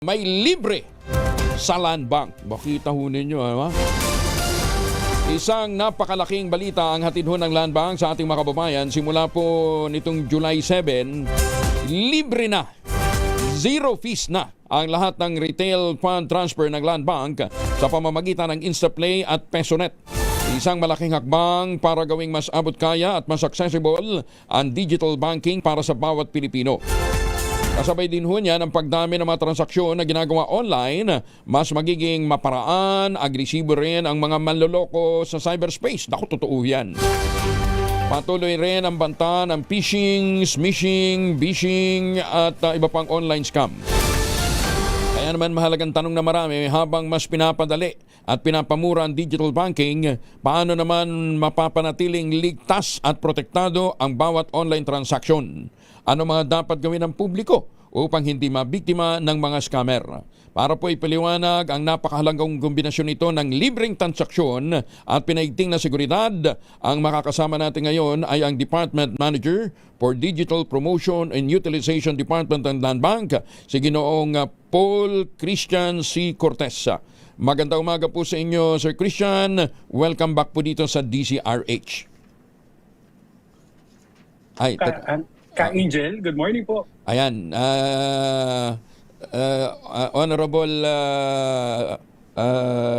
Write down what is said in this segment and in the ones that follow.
May libre sa Land Bank. Bakita ho ninyo, ha? Isang napakalaking balita ang hatid ho ng Land Bank sa ating mga kababayan. Simula po nitong July 7, libre na, zero fees na ang lahat ng retail fund transfer ng Land Bank sa pamamagitan ng InstaPlay at PesoNet. Isang malaking hakbang para gawing mas abot kaya at mas accessible ang digital banking para sa bawat Pilipino. Kasabay din ho niyan ang pagdami ng mga transaksyon na ginagawa online, mas magiging maparaan, agresibo rin ang mga manloloko sa cyberspace. Naku, totoo yan. Patuloy rin ang banta ng phishing, smishing, bishing at iba pang online scam. Kaya naman mahalagang tanong na marami, habang mas pinapadali at pinapamura ang digital banking, paano naman mapapanatiling ligtas at protektado ang bawat online transaksyon? Ano mga dapat gawin ng publiko upang hindi mabiktima ng mga scammer? Para po ipaliwanag ang napakahalagang kombinasyon nito ng libreng transaksyon at pinaigting na seguridad, ang makakasama natin ngayon ay ang Department Manager for Digital Promotion and Utilization Department ng Land Bank, si Ginoong Paul Christian C. Cortez. Magandang umaga po sa inyo, Sir Christian. Welcome back po dito sa DCRH. Ka-Angel, good morning po. Ayan, Honorable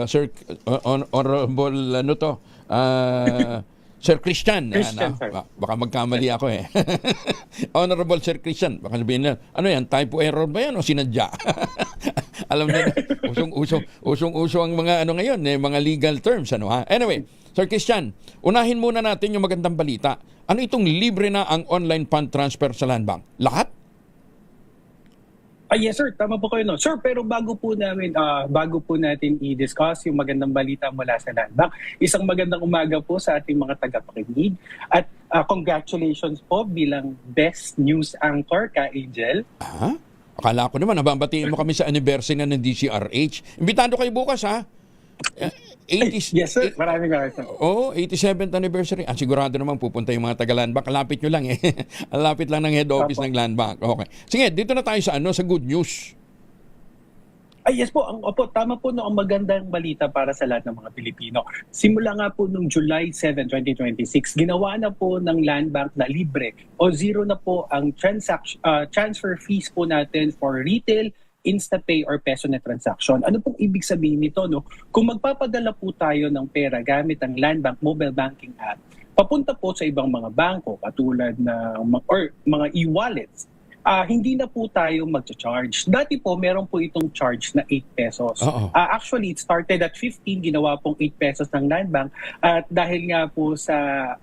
Sir Honorable Sir Christian. Christian, sir. Baka magkamali ako eh. Honorable Sir Christian, baka sabihin na, ano yan, typo error ba yan o sinadya? Alam niyo, usong-uso ang mga ano ngayon, mga legal terms, ano ha? Anyway, Sir Christian, unahin muna natin yung magandang balita. Ano itong libre na ang online fund transfer sa Land Bank? Lahat? Yes sir, tama po kayo no. Sir, pero bago po natin i-discuss yung magandang balita mula sa Land Bank, isang magandang umaga po sa ating mga tagapakinig at congratulations po bilang Best News Anchor, Ka-Angel. Akala ko naman, nababatiin mo kami sa anniversary na ng DCRH. Imbitado kayo bukas, ha? 80s, yes sir, maraming sir. 87th anniversary. Sigurado naman pupunta yung mga taga-Land Bank. Lapit nyo lang eh. Lapit lang ng head office ng Land Bank. Okay. Sige, dito na tayo sa good news. Yes po, tama po no, ang magandang balita para sa lahat ng mga Pilipino. Simula nga po noong July 7, 2026, ginawa na po ng Land Bank na libre o zero na po ang transfer fees po natin for retail, InstaPay or PesoNet transaction. Ano pong ibig sabihin nito? No? Kung magpapadala po tayo ng pera gamit ang Land Bank mobile banking app, papunta po sa ibang mga bangko katulad ng mga e-wallets, hindi na po tayo mag-charge. Dati po, meron po itong charge na 8 pesos. Actually, it started at 15, ginawa pong 8 pesos ng Land Bank. At dahil nga po sa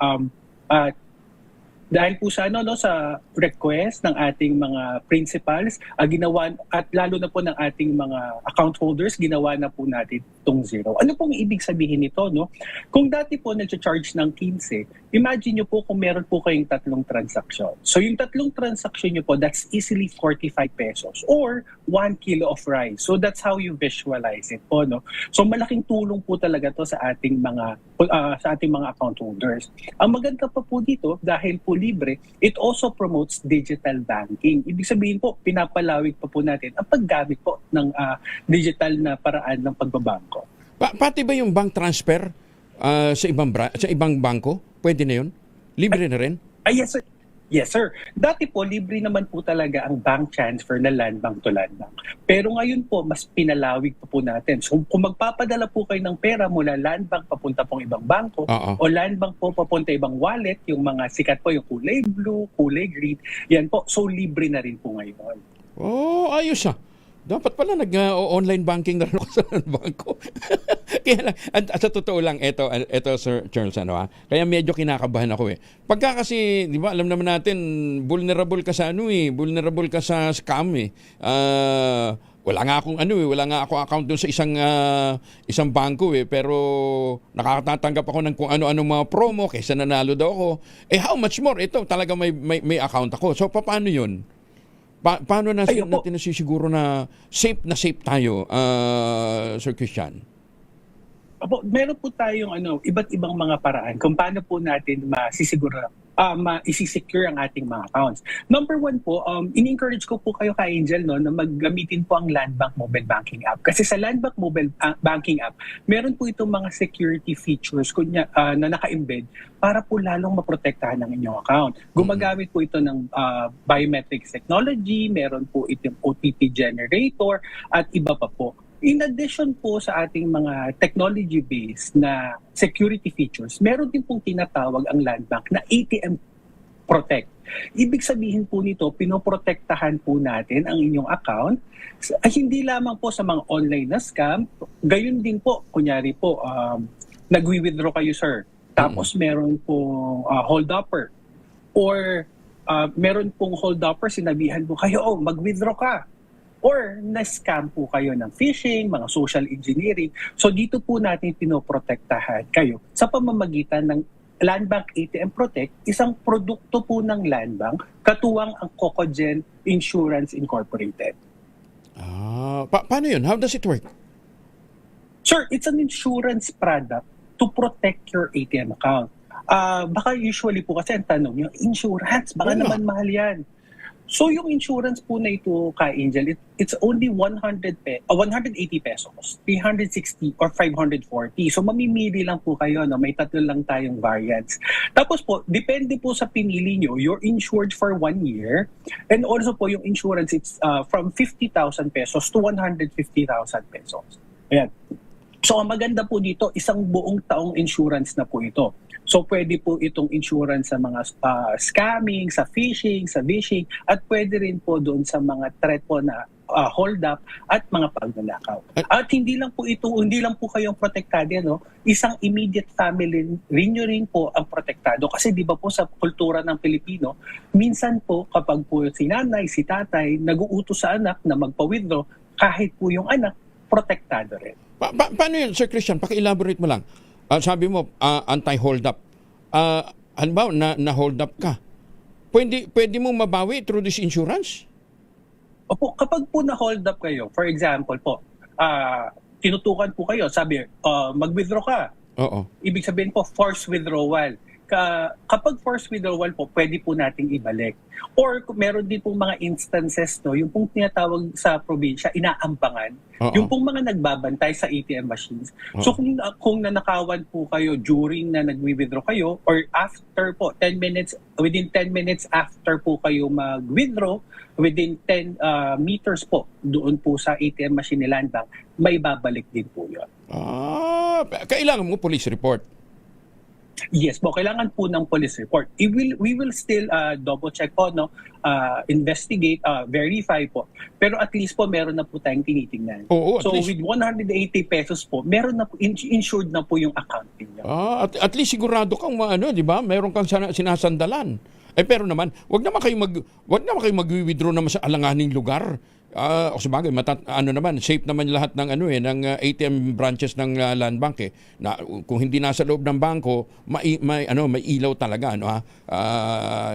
sa request ng ating mga principals, ginawa at lalo na po ng ating mga account holders, ginawa na po natin itong zero. Ano pong ibig sabihin nito, no? Kung dati po nag-charge ng 15, imagine nyo po kung meron po kayong 3 transaksyon. So yung 3 transaksyon nyo po, that's easily 45 pesos or 1 kilo of rice. So that's how you visualize it po, no? So malaking tulong po talaga to sa ating mga account holders. Ang maganda pa po dito, dahil po libre, it also promotes digital banking. Ibig sabihin po, pinapalawig pa po natin ang paggamit po ng digital na paraan ng pagbabangko. Pati ba yung bank transfer sa ibang bangko? Pwede na yun? Libre na rin? Yes sir. Yes sir. Dati po, libre naman po talaga ang bank transfer na Land Bank to Land Bank. Pero ngayon po, mas pinalawig pa po natin. So kung magpapadala po kayo ng pera mula Land Bank papunta pong ibang bangko, o Land Bank po papunta ibang wallet, yung mga sikat po, yung kulay blue, kulay green, yan po. So libre na rin po ngayon. Ayos ah. Dapat pala nag-online banking na rin ako sa bangko. Kaya lang, at sa totoo lang, ito Sir Charles, kaya medyo kinakabahan ako eh. Pagka kasi, di ba, alam naman natin, vulnerable ka sa vulnerable ka sa scam eh. Wala nga akong account doon sa isang bangko eh, pero nakatatanggap ako ng kung ano-ano mga promo kaysa nanalo daw ako. How much more? Ito talaga may account ako. So paano 'yun? Paano natin nasisiguro na safe tayo, Sir Christian? Meron po tayong iba't ibang mga paraan kung paano po natin masisiguro isi-secure ang ating mga accounts. Number one po, in-encourage ko po kayo Angel no, na maggamitin po ang Landbank Mobile Banking App. Kasi sa Landbank Mobile Banking App, meron po itong mga security features na naka-embed para po lalong maprotektahan ang inyong account. Gumagamit po ito ng biometrics technology, meron po itong OTP generator, at iba pa po. In addition po sa ating mga technology-based na security features, meron din pong tinatawag ang Landbank na ATM Protect. Ibig sabihin po nito, pinoprotektahan po natin ang inyong account ay hindi lamang po sa mga online na scam, gayon din po, kunyari po, nagwi-withdraw kayo sir, tapos meron pong hold-upper, or meron pong hold-upper, sinabihan po kayo, mag-withdraw ka. Or na-scam po kayo ng phishing, mga social engineering. So dito po natin pinoprotektahan kayo sa pamamagitan ng Landbank ATM Protect, isang produkto po ng Landbank, katuwang ang Cocogen Insurance Incorporated. Paano yun? How does it work? Sir, it's an insurance product to protect your ATM account. Baka usually po kasi ang tanong, yung insurance, baka naman mahal yan. So yung insurance po na ito, Angel, it's only 180 pesos, 360 or 540. So mamimili lang po kayo, no? May tatlo lang tayong variants. Tapos po, depende po sa pinili nyo, you're insured for 1 year. And also po yung insurance, it's from 50,000 pesos to 150,000 pesos. Ayan. So ang maganda po dito, isang buong taong insurance na po ito. So pwede po itong insurance sa mga scamming, sa phishing, sa vishing, at pwede rin po doon sa mga threat po na hold up at mga pagnanakaw. At hindi lang po kayong protektado, no? Isang immediate family rin po ang protektado. Kasi di ba po sa kultura ng Pilipino, minsan po kapag po si nanay, si tatay, nag-uutos sa anak na magpa-withdraw, kahit po yung anak, protektado rin. Paano yun, Sir Christian? Paki-elaborate mo lang. Sabi mo, anti-hold up. Halimbawa, na-hold up ka. Pwede mo mabawi through this insurance? Opo, kapag po na-hold up kayo, for example po, tinutukan po kayo, sabi, mag-withdraw ka. Oo. Ibig sabihin po, forced withdrawal. Kapag forced withdrawal po, pwede po nating ibalik. Or meron din pong mga instances, no, yung pong tinatawag sa probinsya, inaambangan. Yung pong mga nagbabantay sa ATM machines. So kung nanakawan po kayo during na nag-withdraw kayo, or after po, within 10 minutes after po kayo mag-withdraw, within 10 meters po, doon po sa ATM machine ni Landbank, may babalik din po yun. Kailangan mo police report. Yes po, kailangan po ng police report. We will still double check po, no? Investigate, verify po. Pero at least po meron na po tayong tinitingnan. So with 180 pesos po, meron na po, insured na po yung account niyo. At least sigurado kang di ba? Meron kang sinasandalan. Pero naman, wag naman kayo mag-withdraw naman sa alanganing lugar. O sabagay, safe naman lahat ng ng ATM branches ng Landbank na kung hindi nasa loob ng bangko, may ilaw talaga,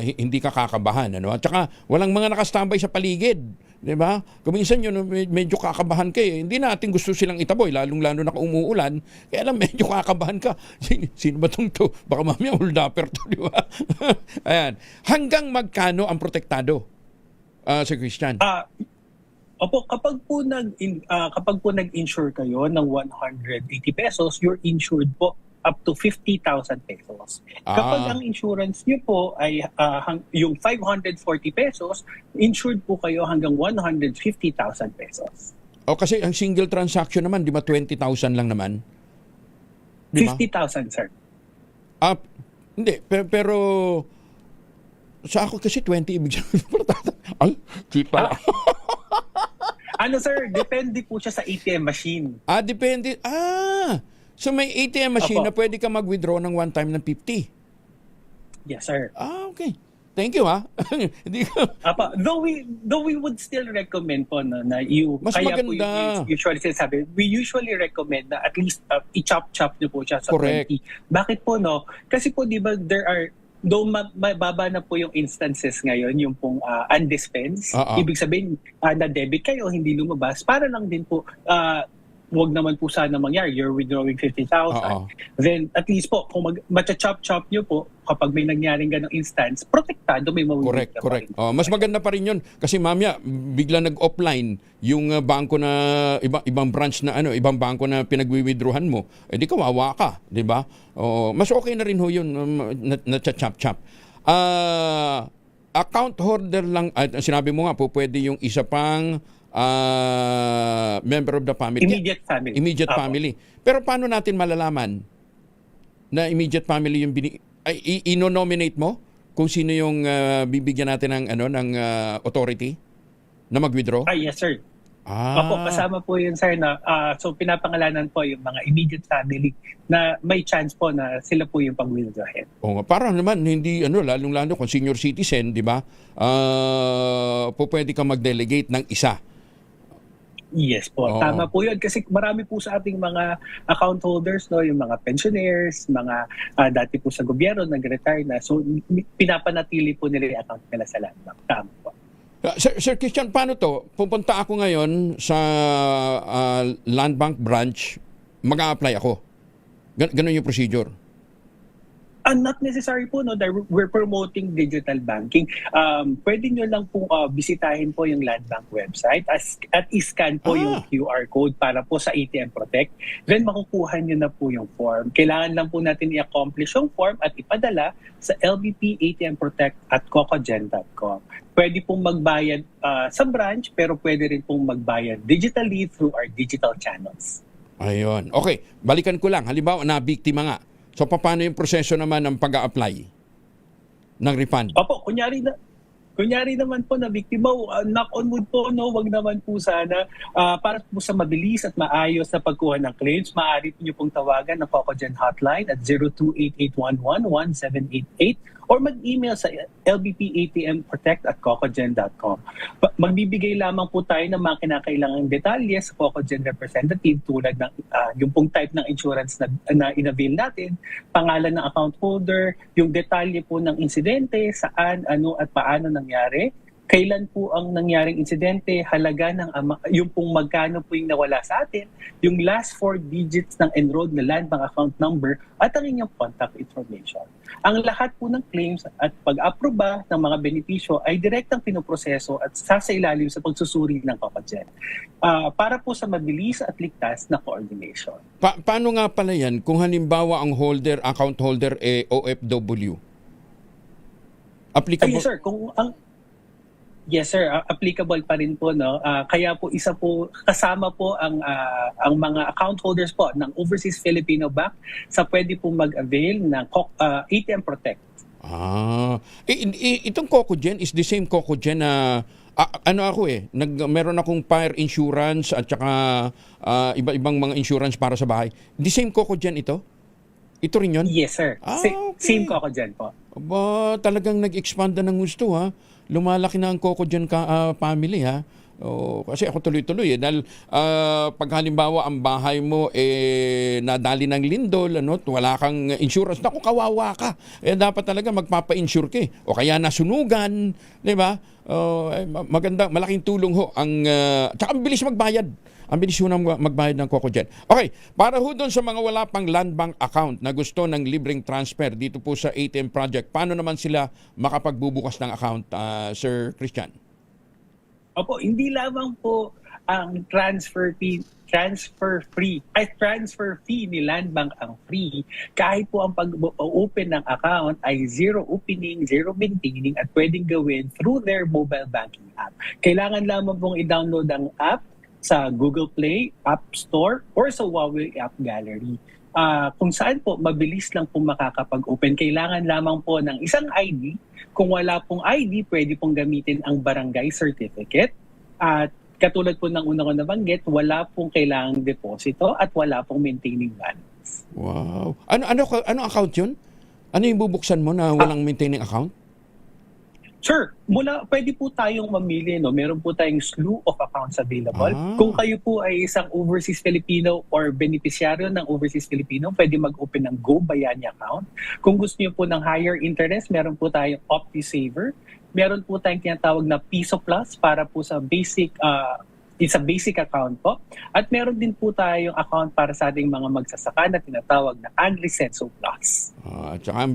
hindi ka kakabahan, At saka walang mga nakastambay sa paligid, 'di ba? Kung minsan yun medyo kakabahan ka hindi natin gusto silang itaboy, lalong-lalo na kung umuulan, kaya lang medyo kakabahan ka. Sino ba to? Baka mamaya hold-upper to, 'di ba? Ayan. Hanggang magkano ang protektado? Sir Christian? Opo, kapag po nag-insure kayo ng 180 pesos, you're insured po up to 50,000 pesos. Kapag ang insurance niyo po ay yung 540 pesos, insured po kayo hanggang 150,000 pesos. Kasi ang single transaction naman, di ba 20,000 lang naman? 50,000, sir. Hindi, pero sa ako kasi 20 ibig sabihin. Ay, cheap pala. Sir, depende po siya sa ATM machine. Depende. So may ATM machine na pwede ka mag-withdraw ng one time ng 50? Yes, sir. Okay. Thank you, Though we would still recommend po na you... Mas kaya maganda. Po usually sinasabi, we usually recommend na at least i-chop-chop niyo po siya sa Correct. 20. Bakit po, no? Kasi po, di ba, though mababa na po yung instances ngayon, yung pong undispense, ibig sabihin, na-debit kayo, hindi lumabas, para lang din po wag naman po sana mangyari. You're withdrawing 50,000. Oo. Then at least po, kung matcha-chop-chop nyo po, kapag may nangyaring ganong instance, protektado, may mawawala. Correct. Mas maganda pa rin 'yun kasi mamaya bigla nag-offline yung bangko na ibang branch na ibang bangko na pinagwi-withdrawhan mo. Di kawawa ka, 'di ba? Mas okay na rin ho 'yun na chop-chop. Account holder lang sinabi mo nga po pwede yung isa pang member of the family. Immediate family. Pero paano natin malalaman na immediate family yung ino-nominate mo kung sino yung bibigyan natin ng authority na mag-withdraw? Yes, sir. Opo, kasama po yun, sir, na so pinapangalanan po yung mga immediate family na may chance po na sila po yung pag-withdrawin. Parang naman hindi lalong-lalo kung senior citizen, 'di ba? Pwede ka mag-delegate ng isa. Yes po, tama po yun. Kasi marami po sa ating mga account holders, yung mga pensioners, mga dati po sa gobyerno, nag-retire na. So, pinapanatili po nila yung account nila sa land bank. Tama po. Sir Christian, paano to? Pupunta ako ngayon sa land bank branch, mag-a-apply ako. Ganun yung procedure. Not necessary po, no, that we're promoting digital banking. Pwede nyo lang po bisitahin po yung Land Bank website at iscan po yung QR code para po sa ATM Protect. Then makukuha nyo na po yung form. Kailangan lang po natin i-accomplish yung form at ipadala sa lbpatmprotect@cocogen.com. Pwede pong magbayad sa branch pero pwede rin pong magbayad digitally through our digital channels. Ayun. Okay, balikan ko lang. Halimbawa, na-biktima nga. So, paano yung proseso naman ng pag-a-apply ng refund? Opo, kunyari naman po na biktima, knock on wood po, no, wag naman po sana. Para po sa mabilis at maayos na pagkuha ng claims, maaari niyo pong tawagan ng Cocogen Hotline at 0288111788 or mag-email sa lbpatmprotect@cocogen.com. Magbibigay lamang po tayo ng mga kinakailangang detalye sa Cocogen representative tulad ng yung pong type ng insurance na in-avail natin, pangalan ng account holder, yung detalye po ng insidente, saan, ano at paano nangyari, kailan po ang nangyaring insidente, halaga ng yung pong magkano po yung nawala sa atin, yung last 4 digits ng enrolled na land bank account number at ang inyong contact information. Ang lahat po ng claims at pag-aproba ng mga benepisyo ay direktang pinoproseso at sasailalim sa pagsusuri ng Cocogen para po sa mabilis at ligtas na coordination. Paano nga pala yan kung halimbawa ang account holder OFW? Applicable? Yes, sir. Yes, sir. Applicable pa rin po, no. Kaya po isa po kasama po ang mga account holders po ng Overseas Filipino Bank sa pwede po mag-avail ng ATM Protect. Itong Cocogen is the same Cocogen na meron akong fire insurance at saka iba-ibang mga insurance para sa bahay. The same Cocogen ito? Ito rin yun? Yes, sir. Okay. Same Cocogen po. Talagang nag-expand na ng gusto, ha? Lumalaki na ang Cocogen family, ha? Kasi ako tuloy-tuloy dahil pag halimbawa ang bahay mo nadali ng lindol, wala kang insurance, naku, kawawa ka. Dapat talaga magpapa-insure ka. O kaya nasunugan, 'di ba? Malaking tulong ho ang tsaka ang bilis magbayad. Ang bilis ho nang magbayad ng Cocogen. Okay, para ho doon sa mga wala pang land bank account na gusto ng libreng transfer dito po sa ATM Project, paano naman sila makapagbubukas ng account, Sir Christian? Opo, hindi lamang po ang transfer fee ni Land Bank ang free. Kahit po ang pag-open ng account ay zero opening, zero maintaining at pwedeng gawin through their mobile banking app. Kailangan lamang pong i-download ang app sa Google Play, App Store, or sa Huawei App Gallery. Kung saan po mabilis lang po makakapag-open. Kailangan lamang po ng isang ID. Kung wala pong ID, pwede pong gamitin ang barangay certificate. At katulad po ng una ko nabanggit, wala pong kailangang deposito at wala pong maintaining balance. Wow. Ano account yun? Ano yung bubuksan mo na walang maintaining account? Sure. Pwede po tayong mamili, no? Meron po tayong slew of accounts available. Kung kayo po ay isang Overseas Filipino or beneficiaryo ng Overseas Filipino, pwede mag-open ng Go Bayani account. Kung gusto niyo po ng higher interest, meron po tayong OptiSaver. Meron po tayong tinatawag na Piso Plus para po sa basic It's a basic account po. At meron din po tayong account para sa ating mga magsasaka na tinatawag na AgriSenso Plus. At saka,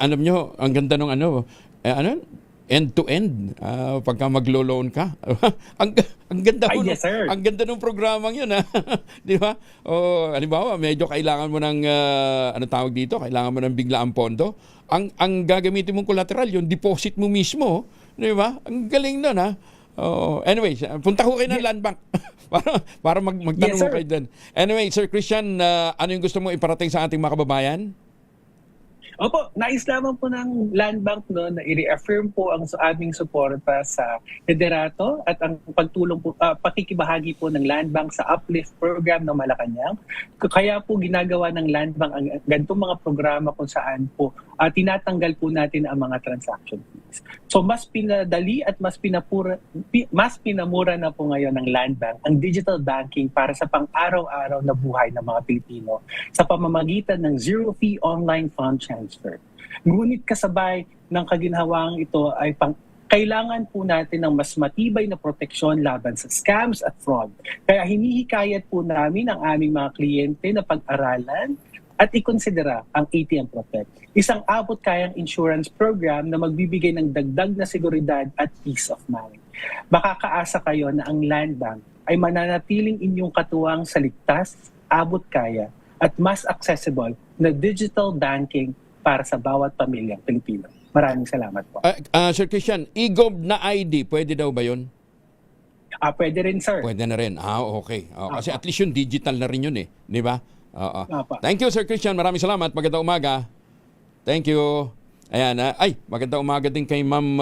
alam nyo, ang ganda ng end-to-end pagka maglo-loan ka. ang ganda Ay, mo yes, sir. ang ganda ng programang 'yun, ha. 'Di ba? Halimbawa, medyo kailangan mo ng tawag dito, kailangan mo ng biglaang pondo. Ang gagamitin mong collateral, yung deposit mo mismo, 'di ba? Ang galing nun, ha. Anyway, punta ko kayo ng land bank para magtanong Yes, sir. ko kayo doon. Anyway, Sir Christian, ano yung gusto mo iparating sa ating mga kababayan? Opo, nais lamang po ng Land Bank no, na i-reaffirm po ang aming suporta sa liderato at ang pagtulong po, pakikibahagi po ng Land Bank sa Uplift program ng Malacanang. Kaya po ginagawa ng Land Bank ang ganitong mga programa kung saan po tinatanggal po natin ang mga transaction fees. So mas pinadali at mas pinamura na po ngayon ng Land Bank ang digital banking para sa pang-araw-araw na buhay ng mga Pilipino sa pamamagitan ng zero-fee online fund transfer. Ngunit kasabay ng kaginhawang ito ay kailangan po natin ng mas matibay na proteksyon laban sa scams at fraud. Kaya hinihikayat po namin ang aming mga kliyente na pag-aralan at ikonsidera ang ATM Protect. Isang abot kayang insurance program na magbibigay ng dagdag na seguridad at peace of mind. Makakaasa kayo na ang Land Bank ay mananatiling inyong katuwang sa ligtas, abot kaya at mas accessible na digital banking para sa bawat pamilyang Pilipino. Maraming salamat po. Sir Christian, e-gob na ID, pwede daw ba yun? Pwede rin, sir. Pwede na rin. Okay. Kasi at least yung digital na rin yun eh. Di ba? Apa. Thank you, Sir Christian. Maraming salamat. Magandang umaga. Thank you. Ayan. Magandang umaga din kay Ma'am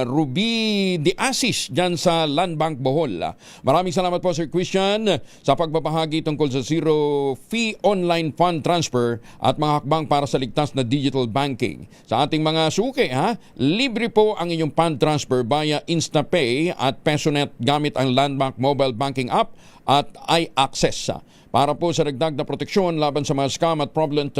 Ruby De Asis dyan sa Land Bank Bohol. Maraming salamat po, Sir Christian, sa pagbabahagi tungkol sa zero-fee online fund transfer at mga hakbang para sa ligtas na digital banking. Sa ating mga suki, libre po ang inyong fund transfer via InstaPay at PesoNet gamit ang Land Bank mobile banking app at iAccess. Para po sa dagdag na proteksyon laban sa mga scam at fraudulent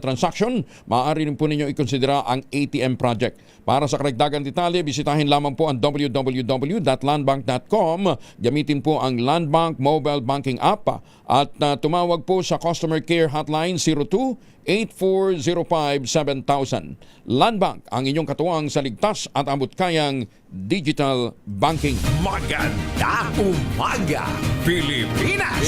transaction, maaari rin po ninyo ikonsidera ang ATM Project. Para sa karagdagang detalye, bisitahin lamang po ang www.landbank.com. Gamitin po ang Landbank mobile banking app at tumawag po sa customer care hotline 02-8405-7000. Landbank, ang inyong katuwang sa ligtas at abot-kayang digital banking. Magandang umaga, Pilipinas!